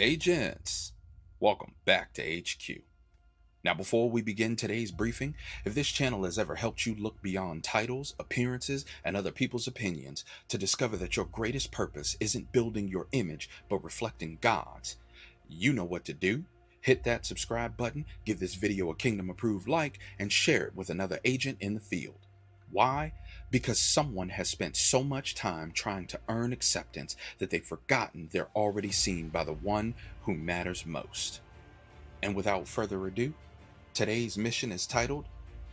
Agents, welcome back to HQ. Now, before we begin today's briefing, if this channel has ever helped you look beyond titles, appearances, and other people's opinions to discover that your greatest purpose isn't building your image but reflecting God's, you know what to do. Hit that subscribe button, give this video a kingdom approved like, and share it with another agent in the field. Why? Because someone has spent so much time trying to earn acceptance that they've forgotten they're already seen by the one who matters most. And without further ado, today's mission is titled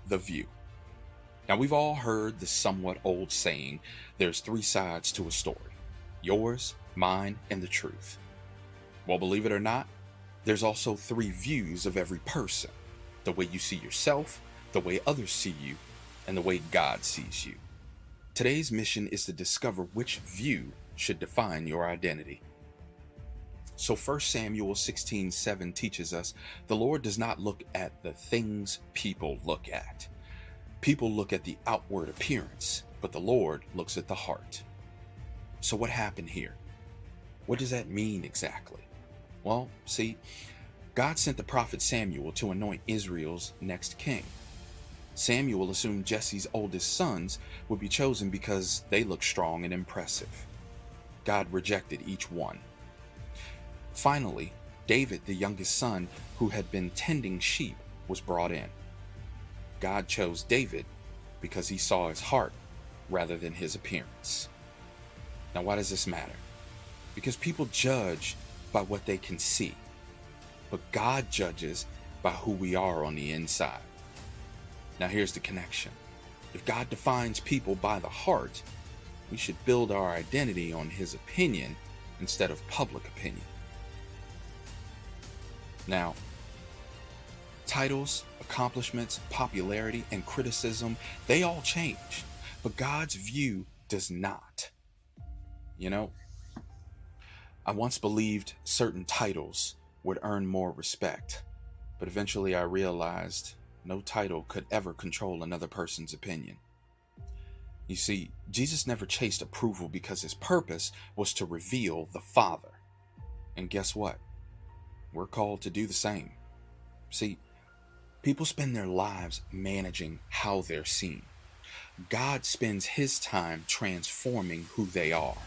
The View. Now, we've all heard the somewhat old saying, there's three sides to a story: yours, mine, and the truth. Well, believe it or not, there's also three views of every person: the way you see yourself, the way others see you, and the way God sees you. Today's mission is to discover which view should define your identity. So 1 Samuel 16:7 teaches us the Lord does not look at the things people look at. People look at the outward appearance, but the Lord looks at the heart. So what happened here? What does that mean exactly? Well, see, God sent the prophet Samuel to anoint Israel's next king. Samuel assumed Jesse's oldest sons would be chosen because they looked strong and impressive. God rejected each one. Finally, David, the youngest son who had been tending sheep, was brought in. God chose David because he saw his heart rather than his appearance. Now, why does this matter? Because people judge by what they can see, but God judges by who we are on the inside. Now, here's the connection. If God defines people by the heart, we should build our identity on his opinion instead of public opinion. Now, titles, accomplishments, popularity, and criticism, they all change, but God's view does not. You know, I once believed certain titles would earn more respect, but eventually I realized no title could ever control another person's opinion. You see, Jesus never chased approval because his purpose was to reveal the Father. And guess what? We're called to do the same. See, people spend their lives managing how they're seen. God spends his time transforming who they are.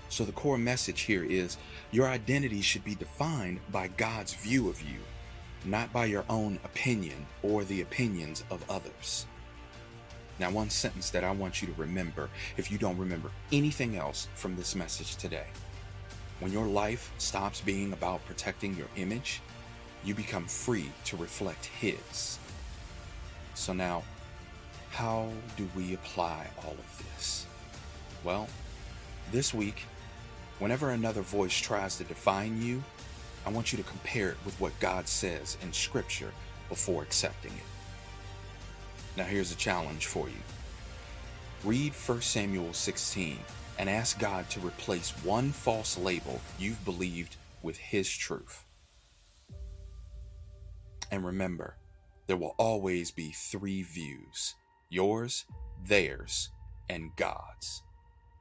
So the core message here is your identity should be defined by God's view of you, not by your own opinion or the opinions of others. Now, one sentence that I want you to remember, if you don't remember anything else from this message today: when your life stops being about protecting your image, you become free to reflect his. So now, how do we apply all of this? Well, this week, whenever another voice tries to define you, I want you to compare it with what God says in Scripture before accepting it. Now, here's a challenge for you. Read 1 Samuel 16 and ask God to replace one false label you've believed with his truth. And remember, there will always be three views: yours, theirs, and God's.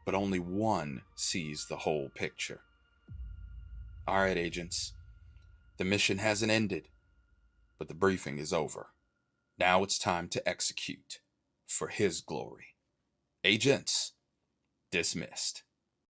But only one sees the whole picture. All right, agents. The mission hasn't ended, but the briefing is over. Now it's time to execute for his glory. Agents, dismissed.